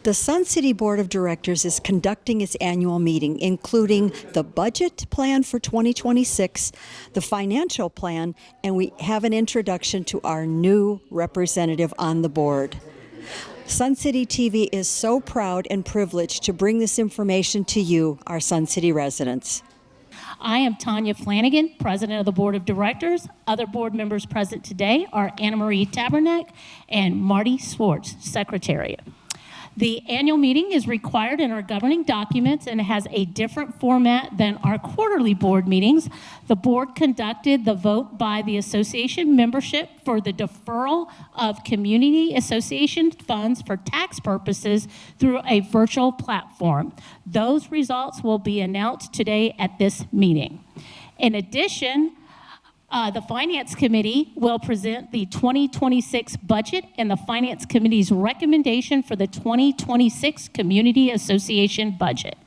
The Sun City Board of Directors is conducting its annual meeting, including the budget plan for 2026, the financial plan, and we have an introduction to our new representative on the board. Sun City TV is so proud and privileged to bring this information to you, our Sun City residents. I am Tanya Flanagan, President of the Board of Directors. Other board members present today are Anna Marie Tabernack and Marty Swartz, Secretary. The annual meeting is required in our governing documents and has a different format than our quarterly board meetings. The board conducted the vote by the association membership for the deferral of community association funds for tax purposes through a virtual platform. Those results will be announced today at this meeting. In addition, the Finance Committee will present the 2026 budget and the Finance Committee's recommendation for the 2026 Community Association budget.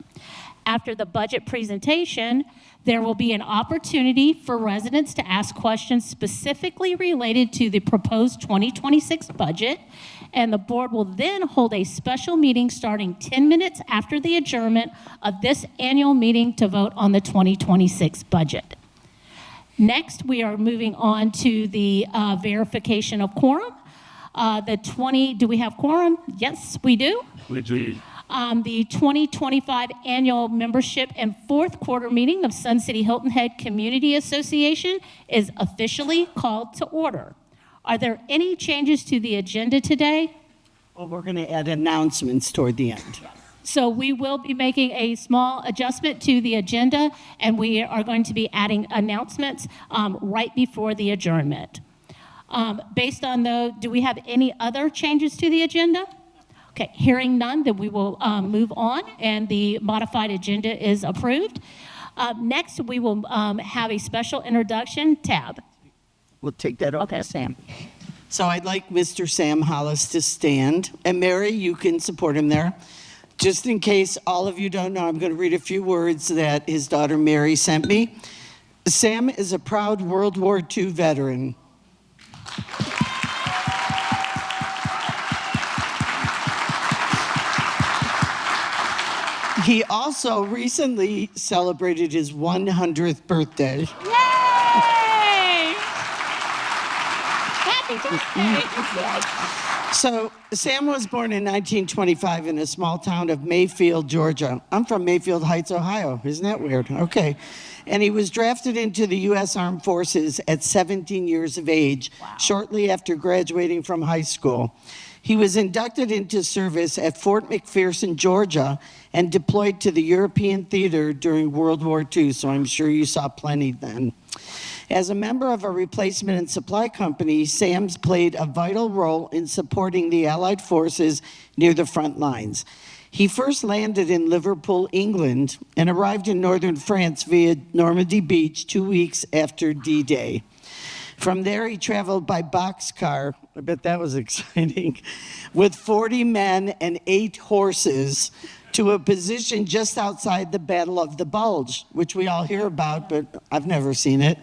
After the budget presentation, there will be an opportunity for residents to ask questions specifically related to the proposed 2026 budget, and the board will then hold a special meeting starting 10 minutes after the adjournment of this annual meeting to vote on the 2026 budget. Next, we are moving on to the verification of quorum. Do we have quorum? Yes, we do. We do. The 2025 annual membership and fourth quarter meeting of Sun City Hilton Head Community Association is officially called to order. Are there any changes to the agenda today? Well, we're going to add announcements toward the end. So we will be making a small adjustment to the agenda, and we are going to be adding announcements right before the adjournment. Based on those, do we have any other changes to the agenda? Okay, hearing none, then we will move on, and the modified agenda is approved. Next, we will have a special introduction tab. We'll take that over. Okay, Sam. So I'd like Mr. Sam Hollis to stand. And Mary, you can support him there. Just in case all of you don't know, I'm going to read a few words that his daughter Mary sent me. Sam is a proud World War II veteran. He also recently celebrated his 100th birthday. Yay! Happy birthday! So Sam was born in 1925 in a small town of Mayfield, Georgia. I'm from Mayfield Heights, Ohio. Isn't that weird? Okay. And he was drafted into the U.S. Armed Forces at 17 years of age, shortly after graduating from high school. He was inducted into service at Fort McPherson, Georgia, and deployed to the European theater during World War II, so I'm sure you saw plenty then. As a member of a replacement and supply company, Sam's played a vital role in supporting the Allied forces near the front lines. He first landed in Liverpool, England, and arrived in northern France via Normandy Beach 2 weeks after D-Day. From there, he traveled by boxcar, I bet that was exciting, with 40 men and 8 horses to a position just outside the Battle of the Bulge, which we all hear about, but I've never seen it,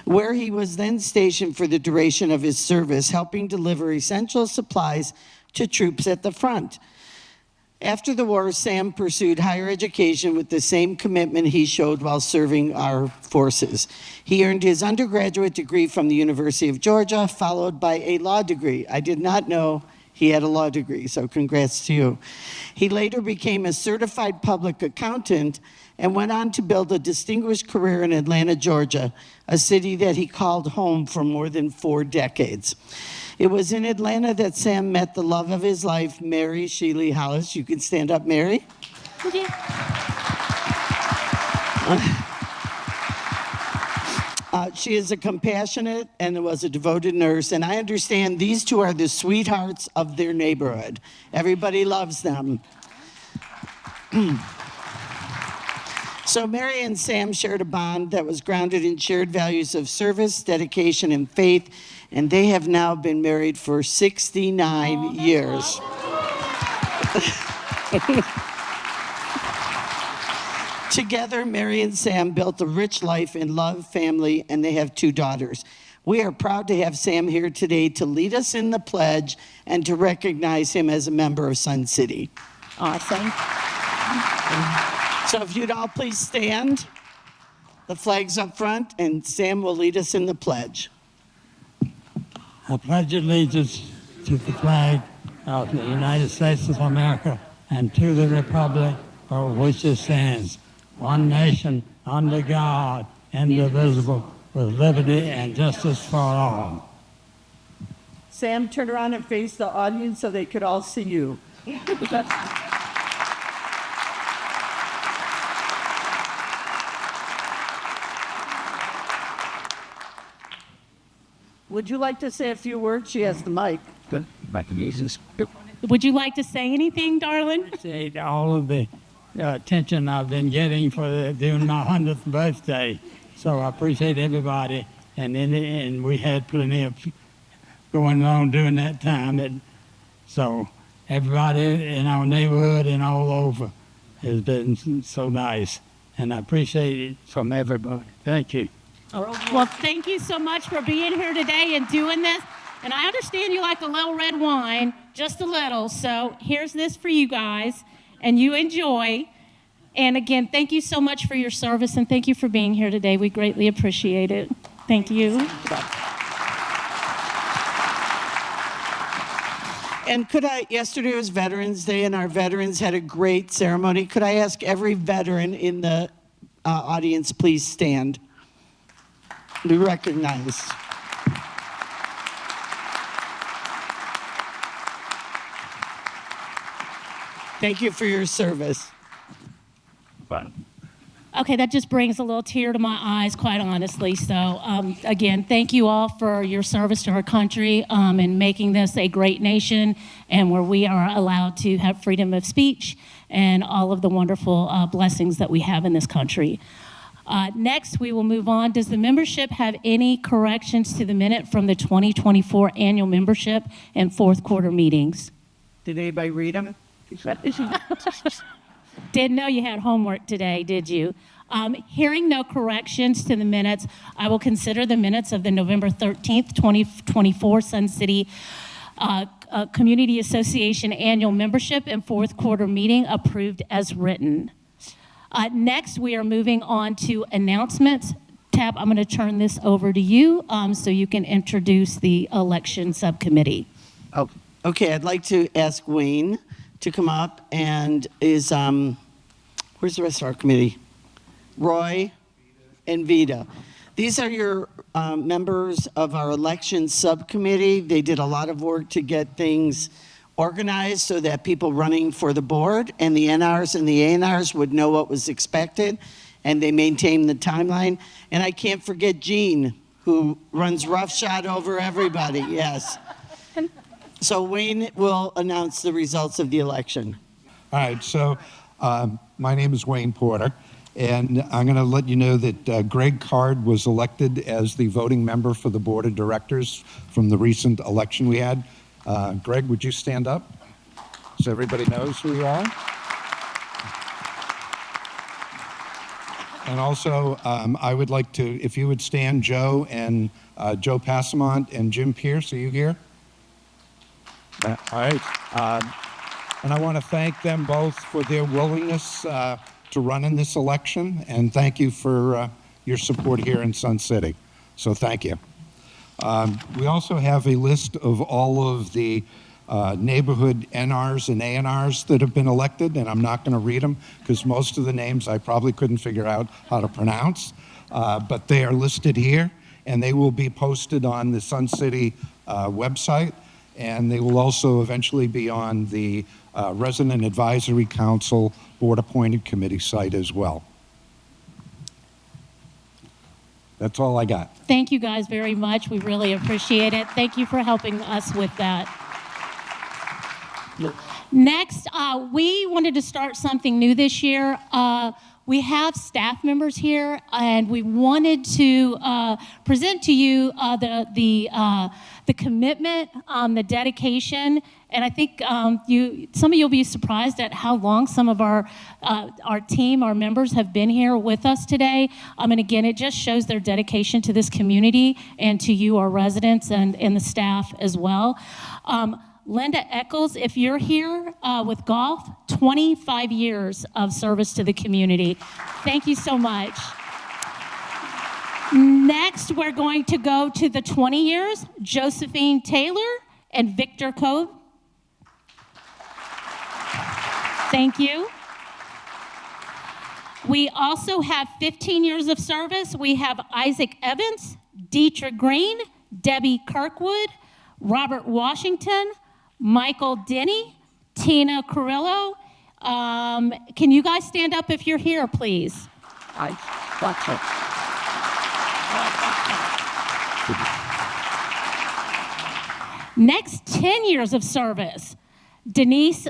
where he was then stationed for the duration of his service, helping deliver essential supplies to troops at the front. After the war, Sam pursued higher education with the same commitment he showed while serving our forces. He earned his undergraduate degree from the University of Georgia, followed by a law degree. I did not know he had a law degree, so congrats to you. He later became a certified public accountant and went on to build a distinguished career in Atlanta, Georgia, a city that he called home for more than 4 decades. It was in Atlanta that Sam met the love of his life, Mary Sheely Hollis. You can stand up, Mary. She is a compassionate and was a devoted nurse, and I understand these two are the sweethearts of their neighborhood. Everybody loves them. So Mary and Sam shared a bond that was grounded in shared values of service, dedication, and faith, and they have now been married for 69 years. Together, Mary and Sam built a rich life in love, family, and they have 2 daughters. We are proud to have Sam here today to lead us in the pledge and to recognize him as a member of Sun City. Awesome. So if you'd all please stand, the flag's up front, and Sam will lead us in the pledge. I pledge allegiance to the flag of the United States of America and to the republic for which it stands, one nation, under God, indivisible, with liberty and justice for all. Sam, turn around and face the audience so they could all see you. Would you like to say a few words? She has the mic. Would you like to say anything, darling? Appreciate all of the attention I've been getting for doing my 100th birthday. So I appreciate everybody. And we had plenty of going on during that time. And so everybody in our neighborhood and all over has been so nice. And I appreciate it from everybody. Thank you. Well, thank you so much for being here today and doing this. And I understand you like a little red wine, just a little. So here's this for you guys, and you enjoy. And again, thank you so much for your service, and thank you for being here today. We greatly appreciate it. Thank you. And yesterday was Veterans Day, and our veterans had a great ceremony. Could I ask every veteran in the audience, please stand? Be recognized. Thank you for your service. Okay, that just brings a little tear to my eyes, quite honestly. So, again, thank you all for your service to our country and making this a great nation and where we are allowed to have freedom of speech and all of the wonderful blessings that we have in this country. Next, we will move on. Does the membership have any corrections to the minute from the 2024 annual membership and fourth quarter meetings? Did anybody read them? Didn't know you had homework today, did you? Hearing no corrections to the minutes, I will consider the minutes of the November 13th, 2024 Sun City Community Association annual membership and fourth quarter meeting approved as written. Next, we are moving on to announcements. Tab, I'm going to turn this over to you so you can introduce the election subcommittee. Oh, okay. I'd like to ask Wayne to come up and where's the rest of our committee? Roy and Vita. These are your members of our election subcommittee. They did a lot of work to get things organized so that people running for the board and the NRs and the ANRs would know what was expected, and they maintained the timeline. And I can't forget Jean, who runs roughshod over everybody. Yes. So Wayne will announce the results of the election. All right, so my name is Wayne Porter, and I'm going to let you know that Greg Card was elected as the voting member for the board of directors from the recent election we had. Greg, would you stand up so everybody knows who you are? And also, I would like to, if you would stand, Joe and Joe Passamont and Jim Pierce, are you here? All right. And I want to thank them both for their willingness to run in this election, and thank you for your support here in Sun City. So thank you. We also have a list of all of the neighborhood NRs and ANRs that have been elected, and I'm not going to read them because most of the names I probably couldn't figure out how to pronounce, but they are listed here, and they will be posted on the Sun City website, and they will also eventually be on the Resident Advisory Council Board Appointed Committee site as well. That's all I got. Thank you guys very much. We really appreciate it. Thank you for helping us with that. Next, we wanted to start something new this year. we have staff members here, and we wanted to present to you the commitment, the dedication, and I think some of you'll be surprised at how long some of our team, our members, have been here with us today. And again, it just shows their dedication to this community and to you, our residents, and the staff as well. Linda Eccles, if you're here with golf, 25 years of service to the community. Thank you so much. Next, we're going to go to the 20 years, Josephine Taylor and Victor Cove. Thank you. We also have 15 years of service. We have Isaac Evans, Dietrich Green, Debbie Kirkwood, Robert Washington, Michael Denny, Tina Carrillo. Can you guys stand up if you're here, please? Watch it. Next, 10 years of service. Denise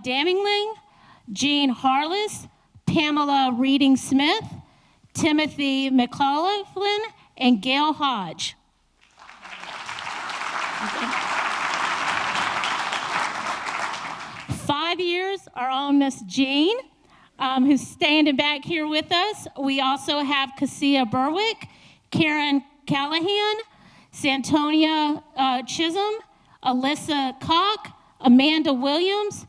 Damingling, Jean Harless, Pamela Reading Smith, Timothy McLaughlin, and Gail Hodge. 5 years, our own Miss Jean, who's standing back here with us. We also have Cassia Berwick, Karen Callahan, Santonia Chisholm, Alyssa Koch, Amanda Williams,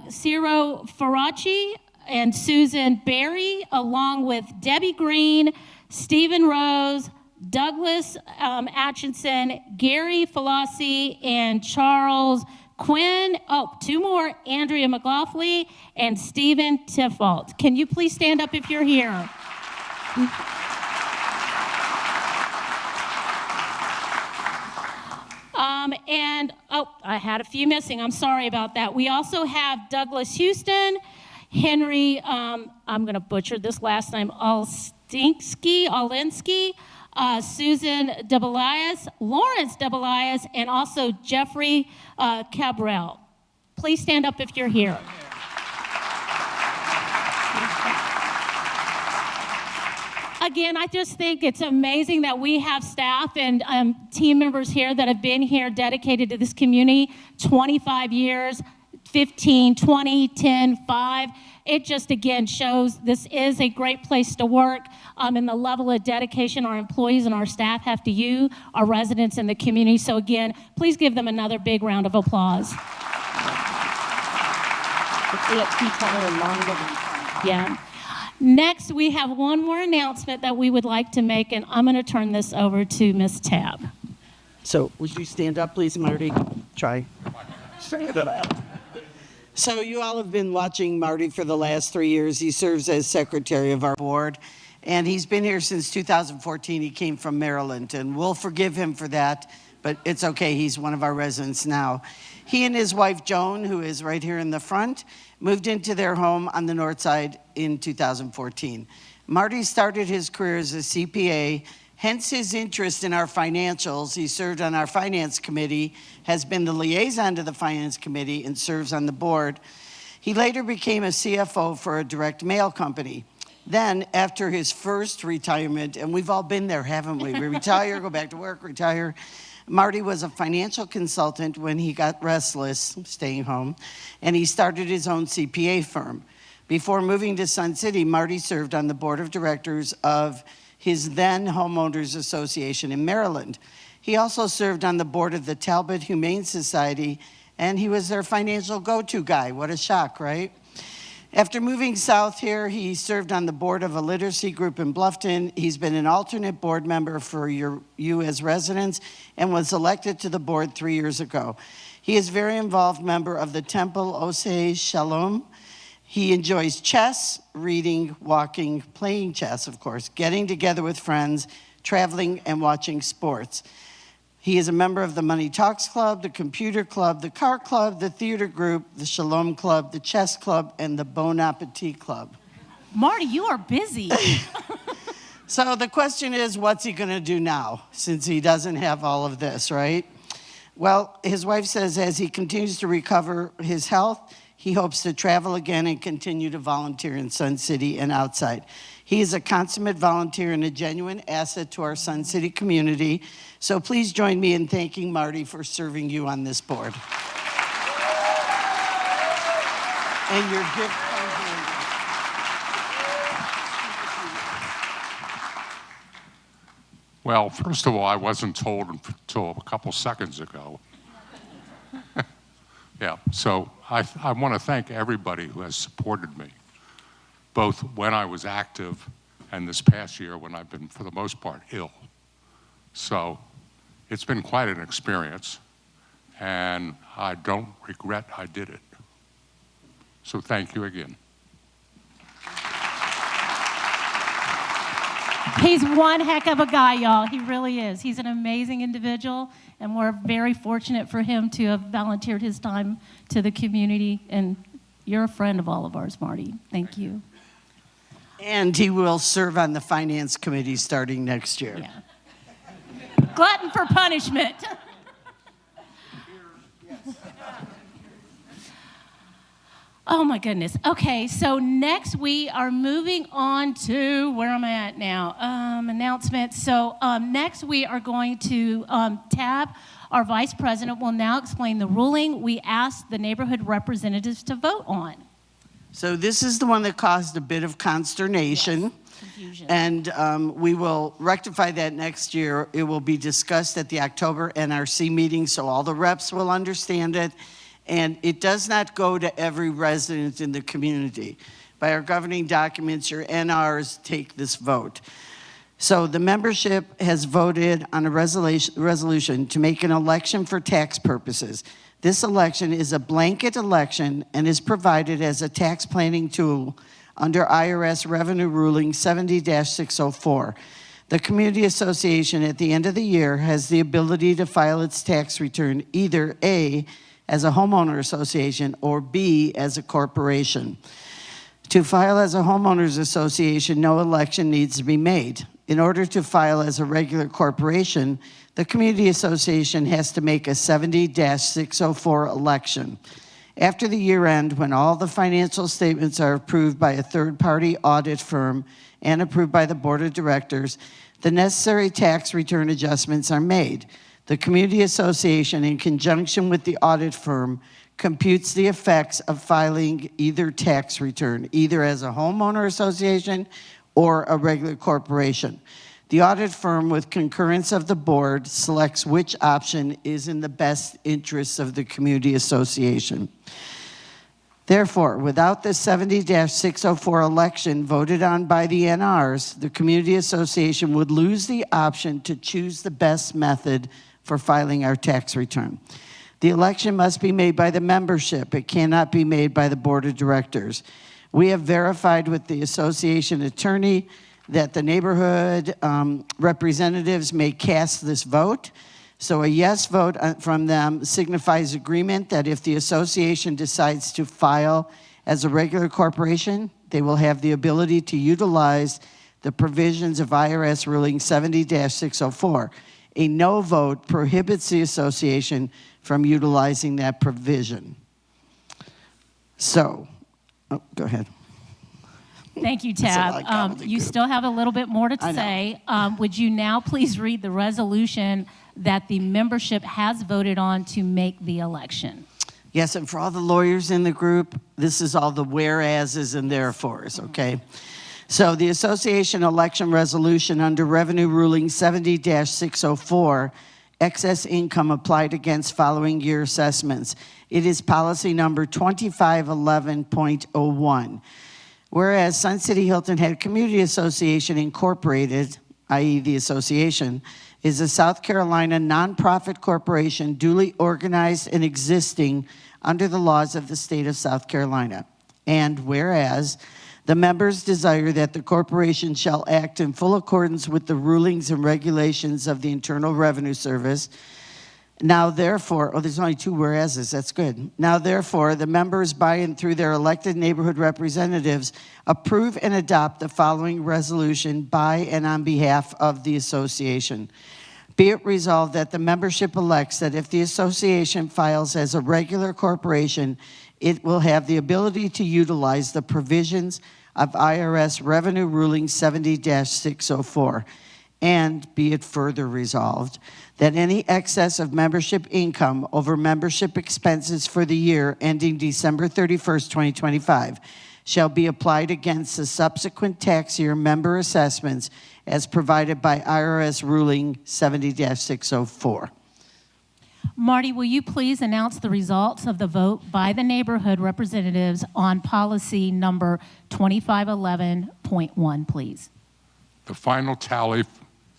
Ciro Faraci, and Susan Berry, along with Debbie Green, Stephen Rose, Douglas Atchison, Gary Falassi, and Charles Quinn. Oh, two more, Andrea McLaughlin and Stephen Tiffault. Can you please stand up if you're here? I had a fefew missing. I'm sorry about that. We also have Douglas Houston, Henry, I'm going to butcher this last name, Alinsky, Susan DeBelias, Lawrence DeBelias, and also Jeffrey Cabral. Please stand up if you're here. Again, I just think it's amazing that we have staff and team members here that have been here dedicated to this community 25 years, 15, 20, 10, 5. It just, again, shows this is a great place to work, and the level of dedication our employees and our staff have to you, our residents in the community. So again, please give them another big round of applause. Yeah. Next, we have one more announcement that we would like to make, and I'm going to turn this over to Ms. Tabb. So would you stand up, please, Marty? Try. Stand it up. So you all have been watching Marty for the last 3 years. He serves as secretary of our board, and he's been here since 2014. He came from Maryland, and we'll forgive him for that, but it's okay. He's one of our residents now. He and his wife, Joan, who is right here in the front, moved into their home on the north side in 2014. Marty started his career as a CPA, hence his interest in our financials. He served on our finance committee, has been the liaison to the finance committee, and serves on the board. He later became a CFO for a direct mail company. Then, after his first retirement, and we've all been there, haven't we? We retire, go back to work, retire. Marty was a financial consultant when he got restless, staying home, and he started his own CPA firm. Before moving to Sun City, Marty served on the board of directors of his then Homeowners Association in Maryland. He also served on the board of the Talbot Humane Society, and he was their financial go-to guy. What a shock, right? After moving south here, he served on the board of a literacy group in Bluffton. He's been an alternate board member for you as residents and was elected to the board 3 years ago. He is a very involved member of the Temple Osei Shalom. He enjoys chess, reading, walking, playing chess, of course, getting together with friends, traveling, and watching sports. He is a member of the Money Talks Club, the Computer Club, the Car Club, the Theater Group, the Shalom Club, the Chess Club, and the Bon Appetit Club. Marty, you are busy. So the question is, what's he going to do now, since he doesn't have all of this, right? Well, his wife says as he continues to recover his health, he hopes to travel again and continue to volunteer in Sun City and outside. He is a consummate volunteer and a genuine asset to our Sun City community. So please join me in thanking Marty for serving you on this board. And your gift comes in. Well, first of all, I wasn't told until a couple seconds ago. Yeah, so I want to thank everybody who has supported me, both when I was active and this past year when I've been, for the most part, ill. So it's been quite an experience, and I don't regret I did it. So thank you again. He's one heck of a guy, y'all. He really is. He's an amazing individual, and we're very fortunate for him to have volunteered his time to the community. And you're a friend of all of ours, Marty. Thank you. And he will serve on the Finance Committee starting next year. Yeah. Glutton for punishment. Oh my goodness. Okay, so next we are moving on to where am I at now? Announcements. So next we are going to Tab, our vice president, will now explain the ruling we asked the neighborhood representatives to vote on. So this is the one that caused a bit of consternation. Yes, confusion. And we will rectify that next year. It will be discussed at the October NRC meeting, so all the reps will understand it. And it does not go to every resident in the community. By our governing documents, your NRs take this vote. So the membership has voted on a resolution to make an election for tax purposes. This election is a blanket election and is provided as a tax planning tool under IRS Revenue Ruling 70-604. The Community Association at the end of the year has the ability to file its tax return either A, as a homeowner association, or B, as a corporation. To file as a homeowners association, no election needs to be made. In order to file as a regular corporation, the community association has to make a 70-604 election. After the year end, when all the financial statements are approved by a third-party audit firm and approved by the board of directors, the necessary tax return adjustments are made. The community association, in conjunction with the audit firm, computes the effects of filing either tax return, either as a homeowner association or a regular corporation. The audit firm, with concurrence of the board, selects which option is in the best interests of the community association. Therefore, without the 70-604 election voted on by the NRs, the community association would lose the option to choose the best method for filing our tax return. The election must be made by the membership. It cannot be made by the board of directors. We have verified with the association attorney that the neighborhood representatives may cast this vote. So a yes vote from them signifies agreement that if the association decides to file as a regular corporation, they will have the ability to utilize the provisions of IRS ruling 70-604. A no vote prohibits the association from utilizing that provision. So, go ahead. Thank you, That's a lot of Tab. You gobbledygook. still have a little bit more to I know. say. Would you now please read the resolution that the membership has voted on to make the election? Yes, and for all the lawyers in the group, this is all the whereases and therefores, okay? So the association election resolution under Revenue Ruling 70-604, excess income applied against following year assessments. It is policy number 2511.01. Whereas Sun City Hilton Head Community Association Incorporated, i.e. the association, is a South Carolina nonprofit corporation duly organized and existing under the laws of the state of South Carolina. And whereas the members desire that the corporation shall act in full accordance with the rulings and regulations of the Internal Revenue Service. Now, therefore, there's only two whereases, that's good. Now, therefore, the members by and through their elected neighborhood representatives approve and adopt the following resolution by and on behalf of the association. Be it resolved that the membership elects that if the association files as a regular corporation, it will have the ability to utilize the provisions of IRS Revenue Ruling 70-604. And be it further resolved that any excess of membership income over membership expenses for the year ending December 31st, 2025, shall be applied against the subsequent tax year member assessments as provided by IRS Ruling 70-604. Marty, will you please announce the results of the vote by the neighborhood representatives on policy number 2511.1, please? The final tally, is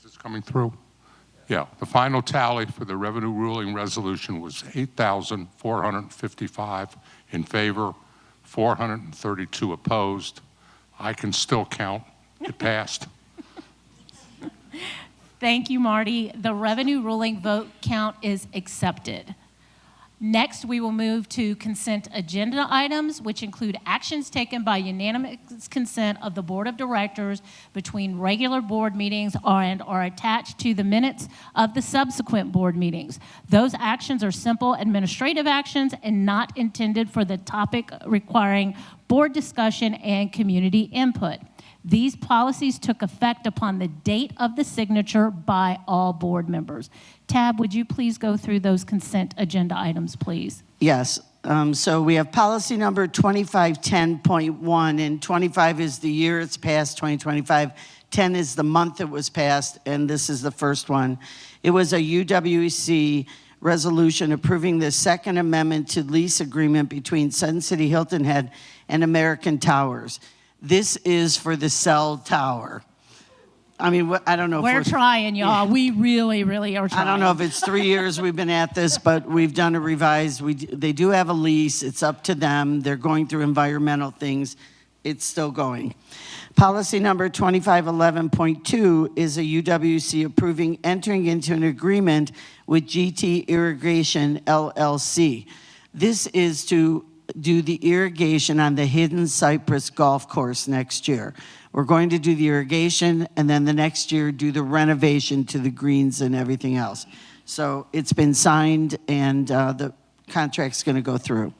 this coming through? Yeah, the final tally for the revenue ruling resolution was 8,455 in favor, 432 opposed. I can still count. It passed. Thank you, Marty. The revenue ruling vote count is accepted. Next, we will move to consent agenda items, which include actions taken by unanimous consent of the Board of Directors between regular board meetings and are attached to the minutes of the subsequent board meetings. Those actions are simple administrative actions and not intended for the topic requiring board discussion and community input. These policies took effect upon the date of the signature by all board members. Tab, would you please go through those consent agenda items, please? Yes. So we have policy number 2510.1, and 25 is the year it's passed, 2025. 10 is the month it was passed, and this is the first one. It was a UWC resolution approving the Second Amendment to lease agreement between Sun City Hilton Head and American Towers. This is for the cell tower. I mean, I don't know if We're trying, y'all. We really, really are trying. I don't know if it's 3 years we've been at this, but we've done a revised. They do have a lease. It's up to them. They're going through environmental things. It's still going. Policy number 2511.2 is a UWC approving entering into an agreement with GT Irrigation LLC. This is to do the irrigation on the Hidden Cypress Golf Course next year. We're going to do the irrigation and then the next year do the renovation to the greens and everything else. So it's been signed and the contract's going to go through.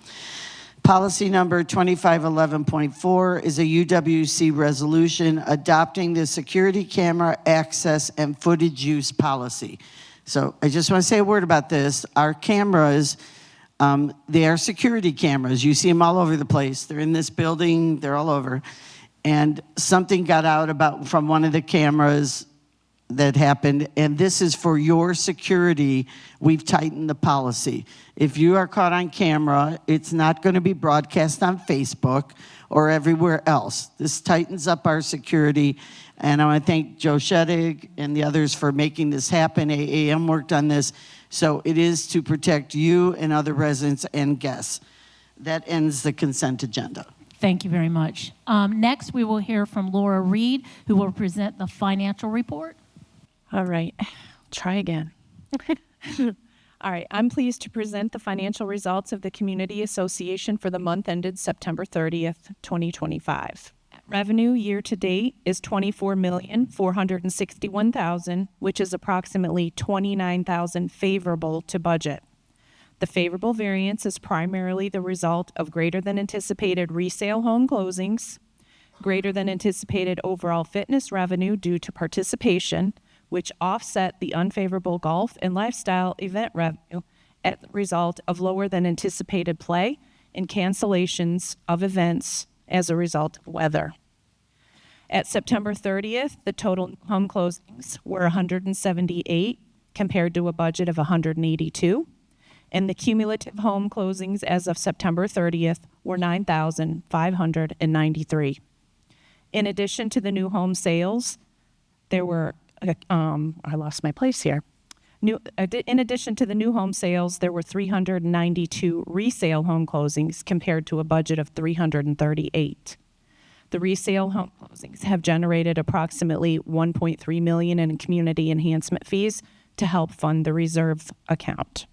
Policy number 2511.4 is a UWC resolution adopting the security camera access and footage use policy. So I just want to say a word about this. Our cameras, they are security cameras. You see them all over the place. They're in this building. They're all over. And something got out from one of the cameras that happened, and this is for your security. We've tightened the policy. If you are caught on camera, it's not going to be broadcast on Facebook or everywhere else. This tightens up our security, and I want to thank Joe Sheddig and the others for making this happen. AAM worked on this, so it is to protect you and other residents and guests. That ends the consent agenda. Thank you very much. Next, we will hear from Laura Reed, who will present the financial report. All right, try again. All right, I'm pleased to present the financial results of the Community Association for the month ended September 30th, 2025. Revenue year to date is $24,461,000, which is approximately $29,000 favorable to budget. The favorable variance is primarily the result of greater than anticipated resale home closings, greater than anticipated overall fitness revenue due to participation, which offset the unfavorable golf and lifestyle event revenue as a result of lower than anticipated play and cancellations of events as a result of weather. At September 30th, the total home closings were 178 compared to a budget of 182, and the cumulative home closings as of September 30th were 9,593. In addition to the new home sales, there were I lost my place here. In addition to the new home sales, there were 392 resale home closings compared to a budget of 338. The resale home closings have generated approximately $1.3 million in community enhancement fees to help fund the reserve account.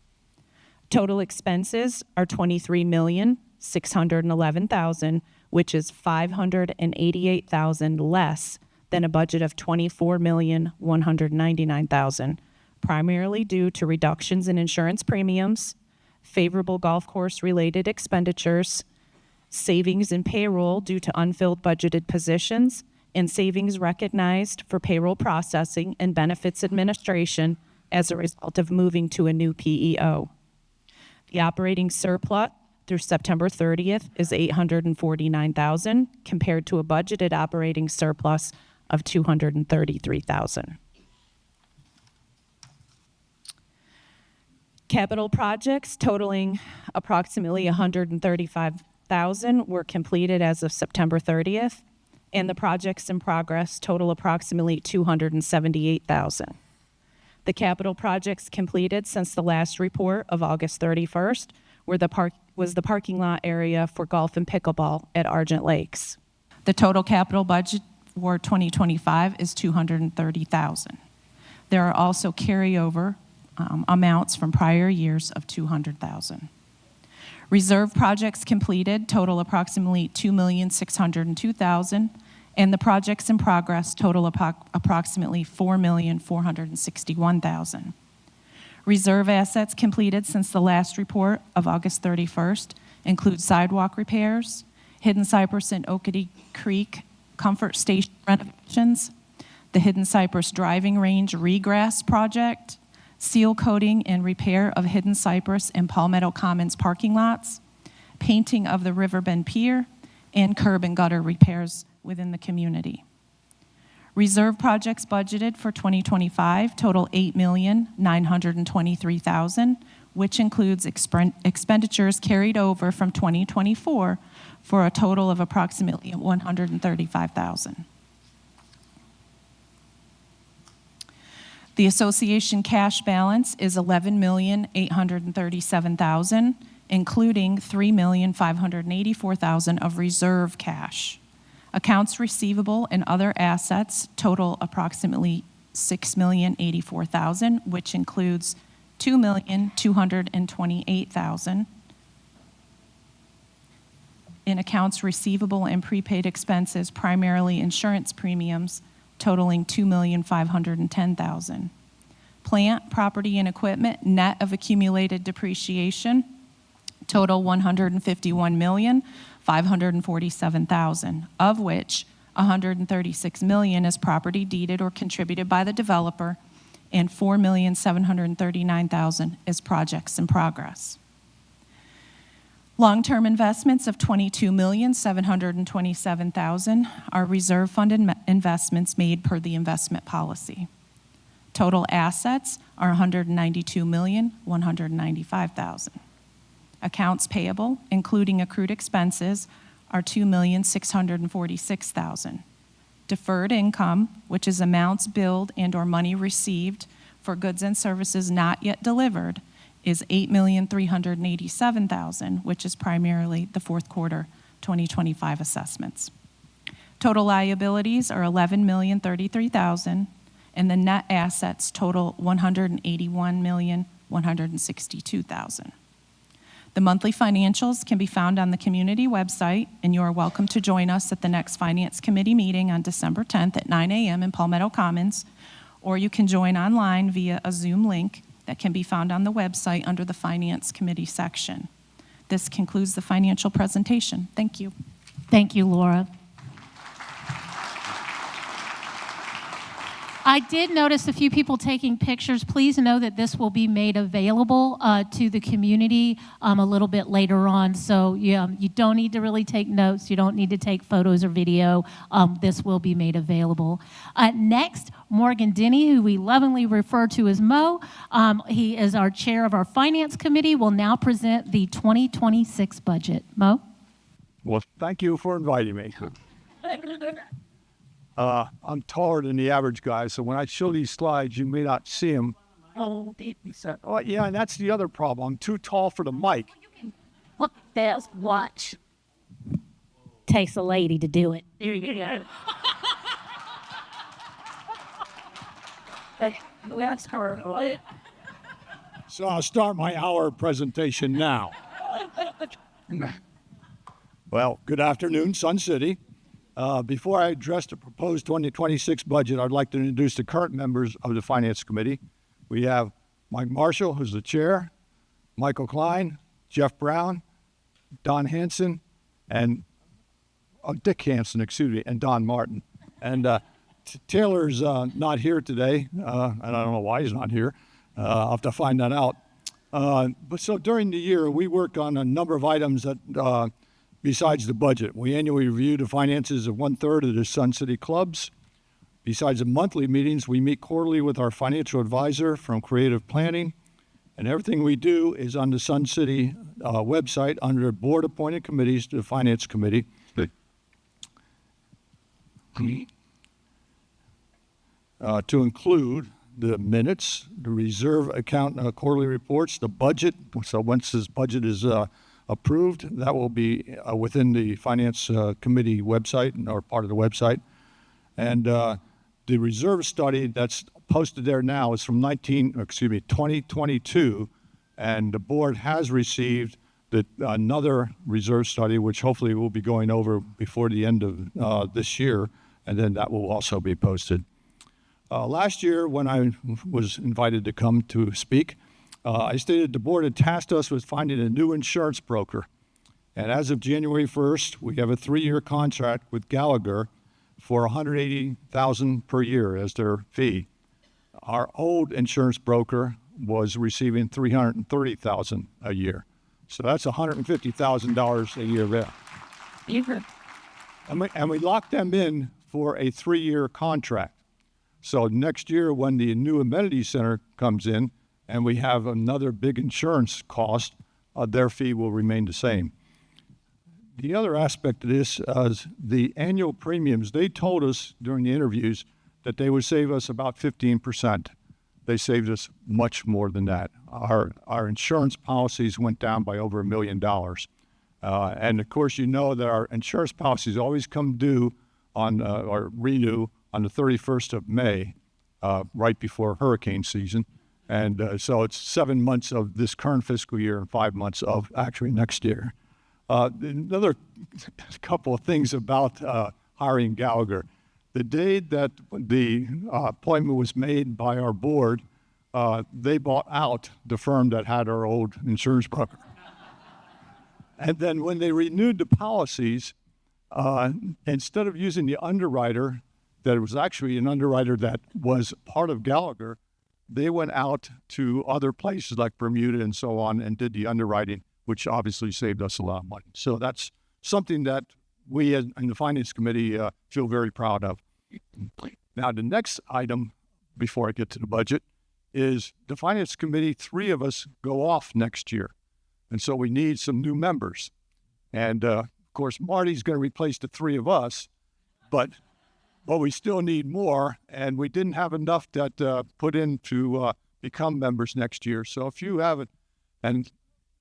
Total expenses are $23,611,000, which is $588,000 less than a budget of $24,199,000, primarily due to reductions in insurance premiums, favorable golf course-related expenditures, savings in payroll due to unfilled budgeted positions, and savings recognized for payroll processing and benefits administration as a result of moving to a new PEO. The operating surplus through September 30th is $849,000 compared to a budgeted operating surplus of $233,000. Capital projects totaling approximately $135,000 were completed as of September 30th, and the projects in progress total approximately $278,000. The capital projects completed since the last report of August 31st was the parking lot area for golf and pickleball at Argent Lakes. The total capital budget for 2025 is $230,000. There are also carryover amounts from prior years of $200,000. Reserve projects completed total approximately $2,602,000, and the projects in progress total approximately $4,461,000. Reserve assets completed since the last report of August 31st include sidewalk repairs, Hidden Cypress and Oakity Creek Comfort Station renovations, the Hidden Cypress Driving Range regrass project, seal coating and repair of Hidden Cypress and Palmetto Commons parking lots, painting of the Riverbend Pier, and curb and gutter repairs within the community. Reserve projects budgeted for 2025 total $8,923,000, which includes expenditures carried over from 2024 for a total of approximately $135,000. The association cash balance is $11,837,000, including $3,584,000 of reserve cash. Accounts receivable and other assets total approximately $6,084,000, which includes $2,228,000 in accounts receivable and prepaid expenses, primarily insurance premiums, totaling $2,510,000. Plant, property, and equipment, net of accumulated depreciation, total $151,547,000, of which $136 million is property deeded or contributed by the developer, and $4,739,000 is projects in progress. Long-term investments of $22,727,000 are reserve fund investments made per the investment policy. Total assets are $192,195,000. Accounts payable, including accrued expenses, are $2,646,000. Deferred income, which is amounts billed and/or money received for goods and services not yet delivered, is $8,387,000, which is primarily the fourth quarter 2025 assessments. Total liabilities are $11,033,000, and the net assets total $181,162,000. The monthly financials can be found on the community website, and you are welcome to join us at the next Finance Committee meeting on December 10th at 9 a.m. in Palmetto Commons, or you can join online via a Zoom link that can be found on the website under the Finance Committee section. This concludes the financial presentation. Thank you. Thank you, Laura. I did notice a few people taking pictures. Please know that this will be made available to the community a little bit later on. So you don't need to really take notes. You don't need to take photos or video. This will be made available. Next, Morgan Denny, who we lovingly refer to as Mo. He is our chair of our Finance Committee, will now present the 2026 budget. Mo? Well, thank you for inviting me. I'm taller than the average guy, so when I show these slides, you may not see them. Oh, yeah, and that's the other problem. I'm too tall for the mic. Look, there's watch. Takes a lady to do it. There you go. That's her. So I'll start my hour presentation now. Well, good afternoon, Sun City. Before I address the proposed 2026 budget, I'd like to introduce the current members of the Finance Committee. We have Mike Marshall, who's the chair, Michael Klein, Jeff Brown, Don Hanson, and Dick Hanson, excuse me, and Don Martin. And Taylor's not here today, and I don't know why he's not here. I'll have to find that out. But so during the year, we worked on a number of items that, besides the budget. We annually review the finances of 1/3 of the Sun City clubs. Besides the monthly meetings, we meet quarterly with our financial advisor from Creative Planning. And everything we do is on the Sun City website under board-appointed committees to the Finance Committee. To include the minutes, the reserve account quarterly reports, the budget. So once this budget is approved, that will be within the Finance Committee website or part of the website. And the reserve study that's posted there now is from 2022, and the board has received another reserve study, which hopefully we'll be going over before the end of this year, and then that will also be posted. Last year, when I was invited to come to speak, I stated the board had tasked us with finding a new insurance broker. And as of January 1st, we have a 3-year contract with Gallagher for $180,000 per year as their fee. Our old insurance broker was receiving $330,000 a year. So that's $150,000 a year there. And we locked them in for a 3-year contract. So next year, when the new amenity center comes in and we have another big insurance cost, their fee will remain the same. The other aspect of this is the annual premiums. They told us during the interviews that they would save us about 15%. They saved us much more than that. Our insurance policies went down by over $1 million. And of course, you know that our insurance policies always come due on or renew on the 31st of May, right before hurricane season. And so it's 7 months of this current fiscal year and 5 months of actually next year. Another couple of things about hiring Gallagher. The day that the appointment was made by our board, they bought out the firm that had our old insurance broker. And then when they renewed the policies, instead of using the underwriter, that was actually an underwriter that was part of Gallagher, they went out to other places like Bermuda and so on and did the underwriting, which obviously saved us a lot of money. So that's something that we in the Finance Committee feel very proud of. Now, the next item, before I get to the budget, is the Finance Committee, 3 of us go off next year. And so we need some new members. And of course, Marty's going to replace the 3 of us, but we still need more. And we didn't have enough that put in to become members next year. So if you have an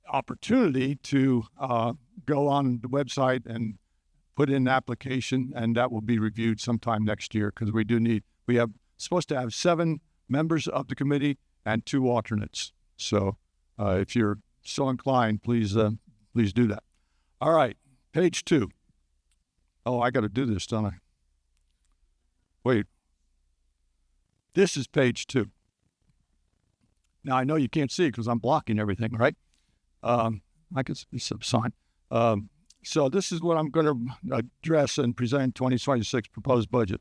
opportunity to go on the website and put in an application, and that will be reviewed sometime next year, because we have supposed to have 7 members of the committee and 2 alternates. So if you're so inclined, please do that. All right, page 2. Oh, I got to do this, don't I? Wait. This is page 2. Now, I know you can't see it because I'm blocking everything, right? I can see some sign. So this is what I'm going to address and present 2026 proposed budget.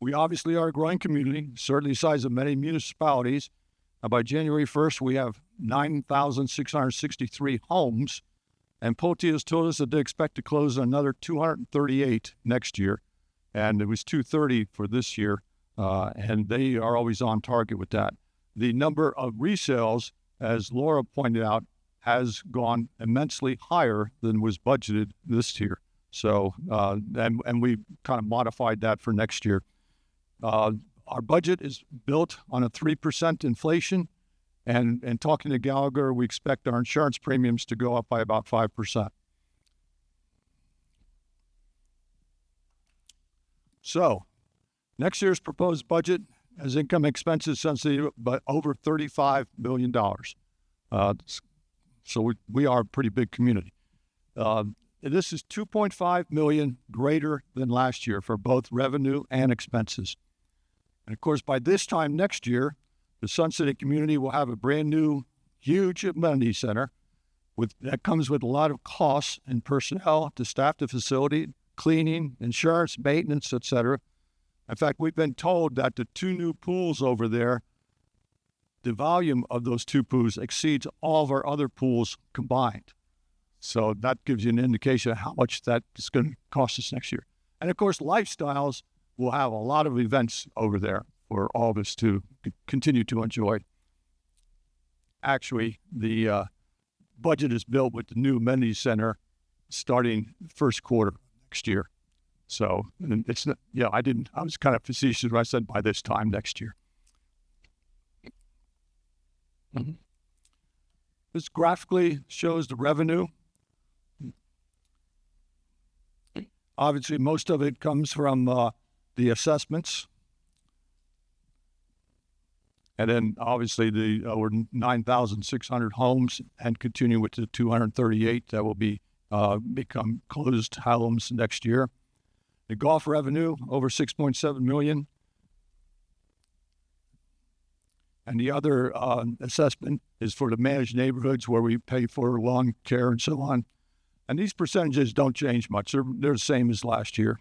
We obviously are a growing community, certainly the size of many municipalities. By January 1st, we have 9,663 homes, and Pulte has told us that they expect to close another 238 next year, and it was 230 for this year, and they are always on target with that. The number of resales, as Laura pointed out, has gone immensely higher than was budgeted this year. So, and we kind of modified that for next year. Our budget is built on a 3% inflation, and talking to Gallagher, we expect our insurance premiums to go up by about 5%. So, next year's proposed budget has income expenses sensitive, but over $35 billion. So we are a pretty big community. This is $2.5 million greater than last year for both revenue and expenses. And of course, by this time next year, The Sun City community will have a brand new, huge amenity center that comes with a lot of costs and personnel to staff the facility, cleaning, insurance, maintenance, etc. In fact, we've been told that the 2 new pools over there, the volume of those 2 pools exceeds all of our other pools combined. So that gives you an indication of how much that is going to cost us next year. And of course, Lifestyles will have a lot of events over there for all of us to continue to enjoy. Actually, the budget is built with the new amenity center starting first quarter next year. So it's not, I was kind of facetious when I said by this time next year. This graphically shows the revenue. Obviously, most of it comes from the assessments. And then obviously the over 9,600 homes, and continue with the 238 that will be become closed homes next year. The golf revenue over 6.7 million. And the other assessment is for the managed neighborhoods where we pay for lawn care and so on. And these percentages don't change much. They're the same as last year.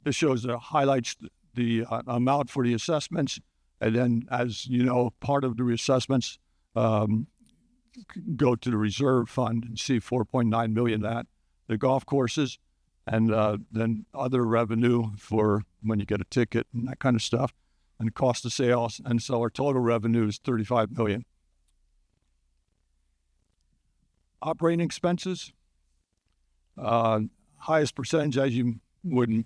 This shows highlights the amount for the assessments. And then, as you know, part of the reassessments go to the reserve fund and see 4.9 million that. The golf courses, and then other revenue for when you get a ticket and that kind of stuff, and cost of sales. And so our total revenue is 35 million. Operating expenses, highest percentage as you would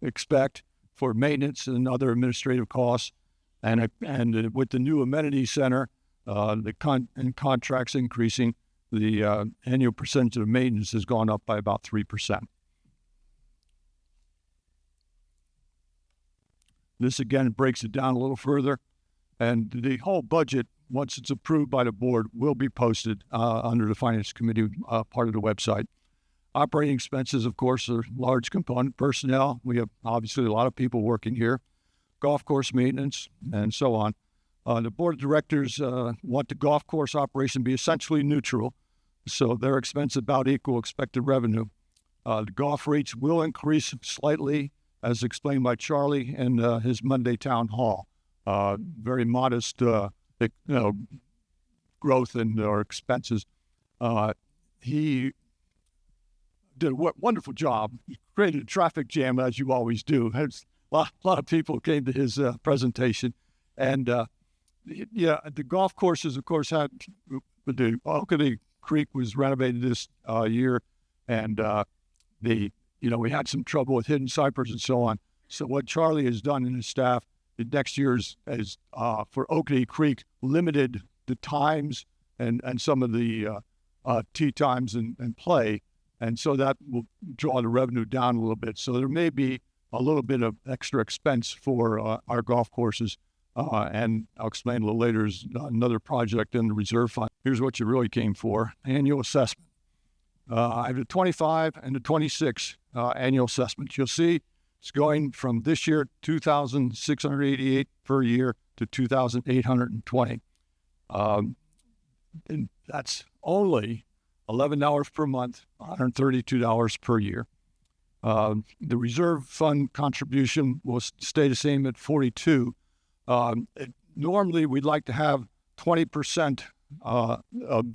expect for maintenance and other administrative costs. And with the new amenity center, and contracts increasing, the annual percentage of maintenance has gone up by about 3%. This again breaks it down a little further, and the whole budget, once it's approved by the board, will be posted under the Finance Committee part of the website. Operating expenses, of course, are a large component. Personnel, we have obviously a lot of people working here. Golf course maintenance, and so on. The board of directors want the golf course operation to be essentially neutral, so their expense about equal expected revenue. The golf rates will increase slightly, as explained by Charlie in his Monday town hall. Very modest, growth in our expenses. He did a wonderful job. He created a traffic jam, as you always do. A lot of people came to his presentation, and the golf courses, of course, had the Oconee Creek was renovated this year, and we had some trouble with hidden cypress and so on. So what Charlie has done in his staff, the next year is for Oconee Creek, limited the times and some of the tee times and play. And so that will draw the revenue down a little bit. So there may be a little bit of extra expense for our golf courses. And I'll explain a little later, is another project in the reserve fund. Here's what you really came for: annual assessment. I have the 25 and the 26 annual assessments. You'll see it's going from this year, 2,688 per year, to 2,820. And that's only $11 per month, $132 per year. The reserve fund contribution will stay the same at 42. Normally, we'd like to have 20% of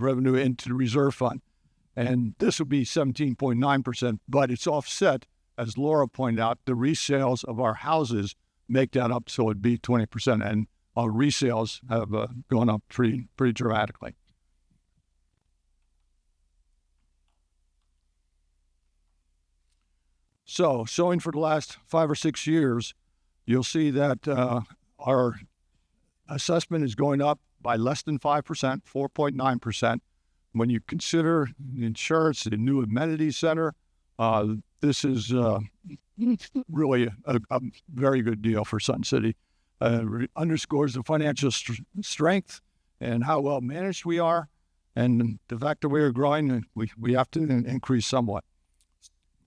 revenue into the reserve fund, and this would be 17.9%, but it's offset, as Laura pointed out. The resales of our houses make that up, so it'd be 20%, and our resales have gone up pretty dramatically. So, showing for the last 5 or 6 years, you'll see that our assessment is going up by less than 5%, 4.9%. When you consider the insurance, the new amenity center, this is really a very good deal for Sun City. Underscores the financial strength and how well managed we are, and the fact that we are growing, we have to increase somewhat.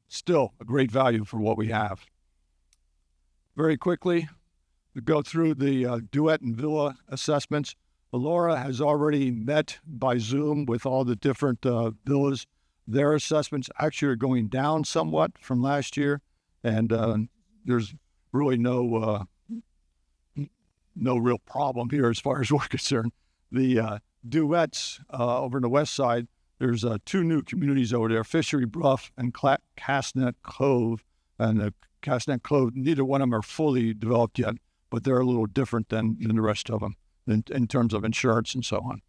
Still a great value for what we have. very quickly, to go through the Duet and Villa assessments. Laura has already met by Zoom with all the different villas. Their assessments actually are going down somewhat from last year, and there's really no real problem here as far as we're concerned. The Duets over on the west side, there's 2 new communities over there, Fishery Bluff and Castnet Cove. And the Castnet Cove, neither one of them are fully developed yet, but they're a little different than the rest of them in terms of insurance and so on.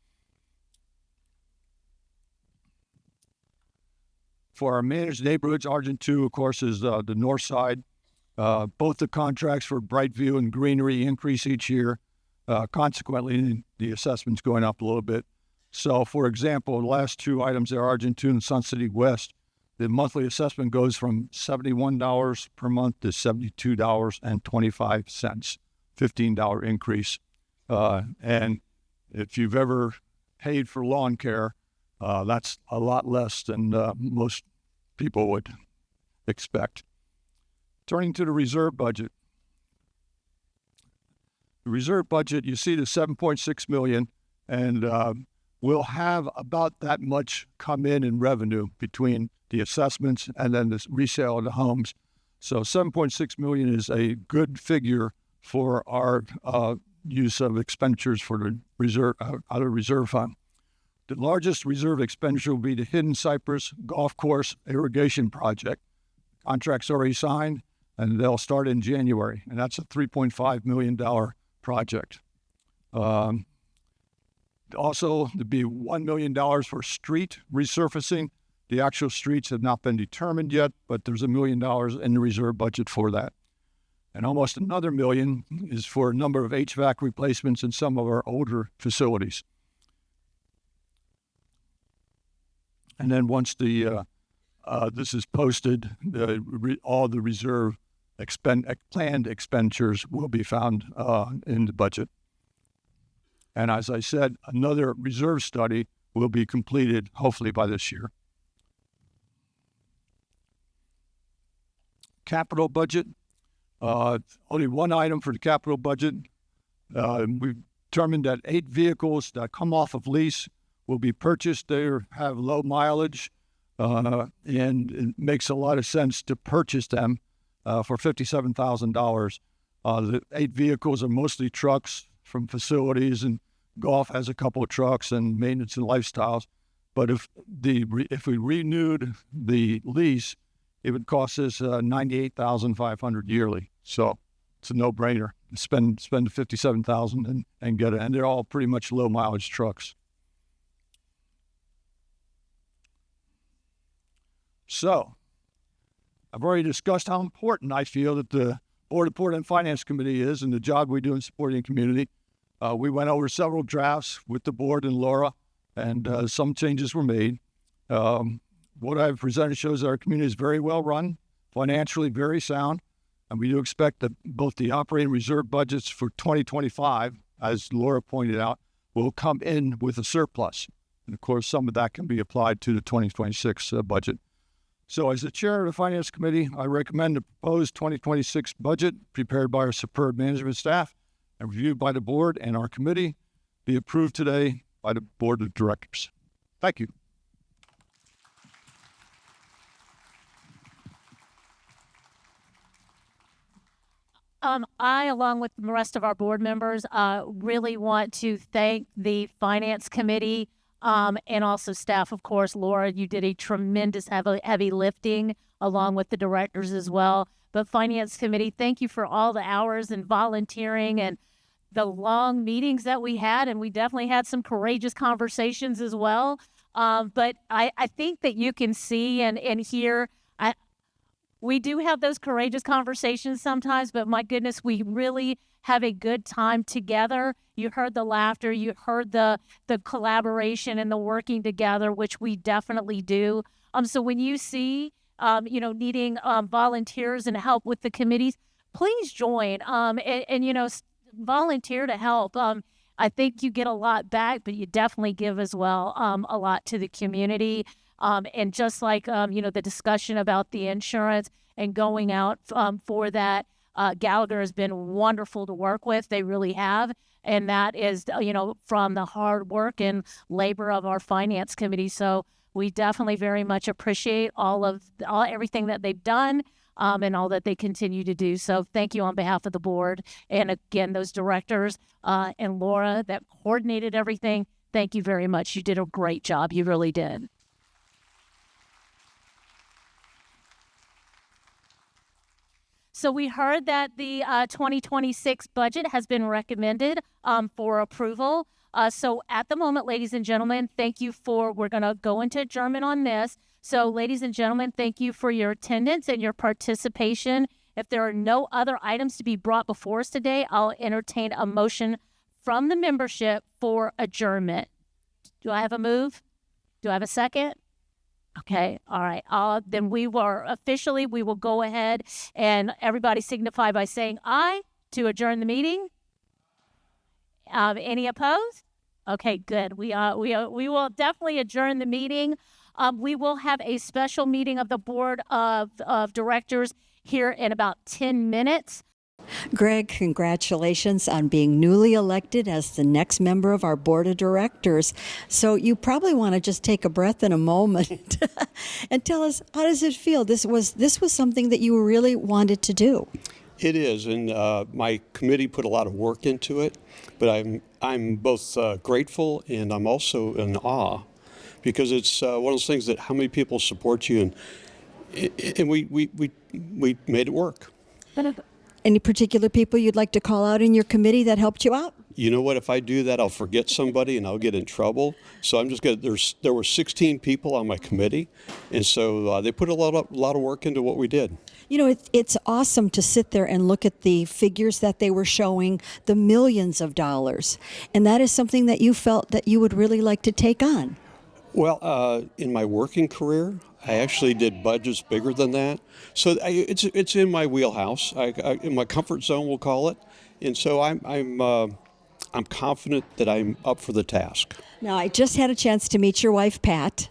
For our managed neighborhoods, Argent 2, of course, is the north side. Both the contracts for Brightview and Greenery increase each year. Consequently, the assessment's going up a little bit. So, for example, the last 2 items there, Argent 2 and Sun City West, the monthly assessment goes from $71 per month to $72.25, $15 increase. And if you've ever paid for lawn care, that's a lot less than most people would expect. Turning to the reserve budget. The reserve budget, you see the $7.6 million, and we'll have about that much come in revenue between the assessments and then the resale of the homes. So $7.6 million is a good figure for our use of expenditures for the reserve out of reserve fund. The largest reserve expenditure will be the Hidden Cypress Golf Course Irrigation Project. Contract's already signed, and they'll start in January, and that's a $3.5 million project. Also, there'd be $1 million for street resurfacing. The actual streets have not been determined yet, but there's $1 million in the reserve budget for that. And almost another $1 million is for a number of HVAC replacements in some of our older facilities. And then once the this is posted, all the reserve planned expenditures will be found in the budget. And as I said, another reserve study will be completed hopefully by this year. Capital budget, only one item for the capital budget. We've determined that 8 vehicles that come off of lease will be purchased. They have low mileage, and it makes a lot of sense to purchase them for $57,000. The 8 vehicles are mostly trucks from facilities, and golf has a couple of trucks and maintenance and lifestyles. But if we renewed the lease, it would cost us $98,500 yearly. So it's a no-brainer. Spend $57,000 and get it. And they're all pretty much low mileage trucks. So I've already discussed how important I feel that the Board of Port and Finance Committee is and the job we do in supporting the community. We went over several drafts with the board and Laura, and some changes were made. What I've presented shows that our community is very well run, financially very sound, and we do expect that both the operating reserve budgets for 2025, as Laura pointed out, will come in with a surplus. And of course, some of that can be applied to the 2026 budget. So as the chair of the Finance Committee, I recommend the proposed 2026 budget prepared by our superb management staff and reviewed by the board and our committee be approved today by the board of directors. Thank you. I, along with the rest of our board members, really want to thank the Finance Committee and also staff, of course. Laura, you did a tremendous heavy lifting along with the directors as well. But Finance Committee, thank you for all the hours and volunteering and the long meetings that we had. And we definitely had some courageous conversations as well. But I think that you can see and hear, we do have those courageous conversations sometimes, but my goodness, we really have a good time together. You heard the laughter, you heard the collaboration and the working together, which we definitely do. So when you see, needing volunteers and help with the committees, please join and volunteer to help. I think you get a lot back, but you definitely give as well a lot to the community. And just like, the discussion about the insurance and going out for that, Gallagher has been wonderful to work with. They really have. And that is, from the hard work and labor of our finance committee. So we definitely very much appreciate everything that they've done and all that they continue to do. So thank you on behalf of the board. And again, those directors and Laura that coordinated everything, thank you very much. You did a great job. You really did. So we heard that the 2026 budget has been recommended for approval. So at the moment, ladies and gentlemen, we're going to go into adjournment on this. So ladies and gentlemen, thank you for your attendance and your participation. If there are no other items to be brought before us today, I'll entertain a motion from the membership for adjournment. Do I have a move? Do I have a second? Okay, all right. Then we will go ahead and everybody signify by saying aye to adjourn the meeting. Any opposed? Okay, good. We will definitely adjourn the meeting. We will have a special meeting of the board of directors here in about 10 minutes. Greg, congratulations on being newly elected as the next member of our board of directors. So you probably want to just take a breath in a moment and tell us, how does it feel? This was something that you really wanted to do. It is, and my committee put a lot of work into it, but I'm both grateful and I'm also in awe, because it's one of those things that how many people support you, and we made it work. Any particular people you'd like to call out in your committee that helped you out? You know what? If I do that, I'll forget somebody and I'll get in trouble. So I'm just gonna. There were 16 people on my committee, and so they put a lot of work into what we did. You know, it's awesome to sit there and look at the figures that they were showing, the millions of dollars, and that is something that you felt that you would really like to take on. Well, in my working career, I actually did budgets bigger than that. So it's in my wheelhouse, in my comfort zone, we'll call it. And so I'm confident that I'm up for the task. Now, I just had a chance to meet your wife, Pat,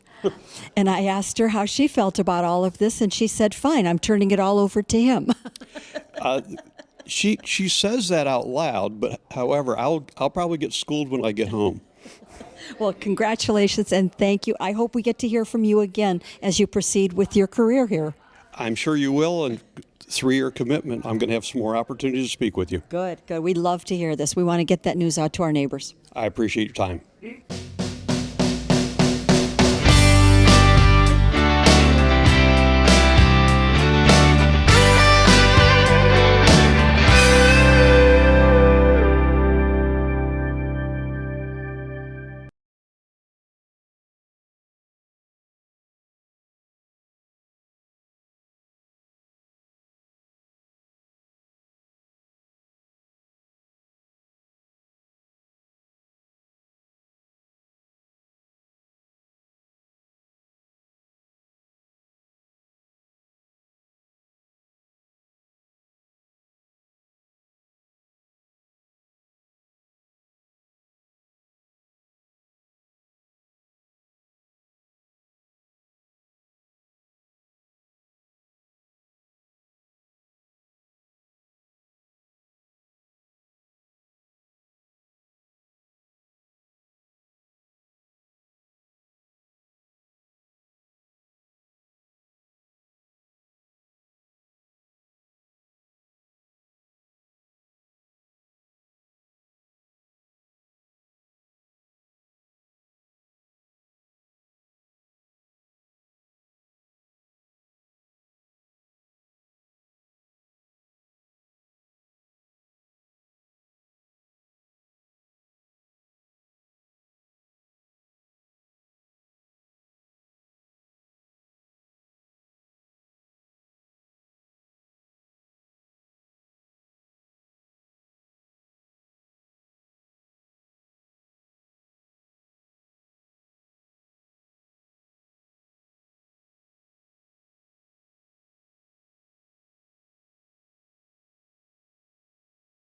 and I asked her how she felt about all of this, and she said, fine, I'm turning it all over to him. She says that out loud, but however, I'll probably get schooled when I get home. Well, congratulations and thank you. I hope we get to hear from you again as you proceed with your career here. I'm sure you will, and 3-year commitment, I'm going to have some more opportunities to speak with you. Good. We'd love to hear this. We want to get that news out to our neighbors. I appreciate your time.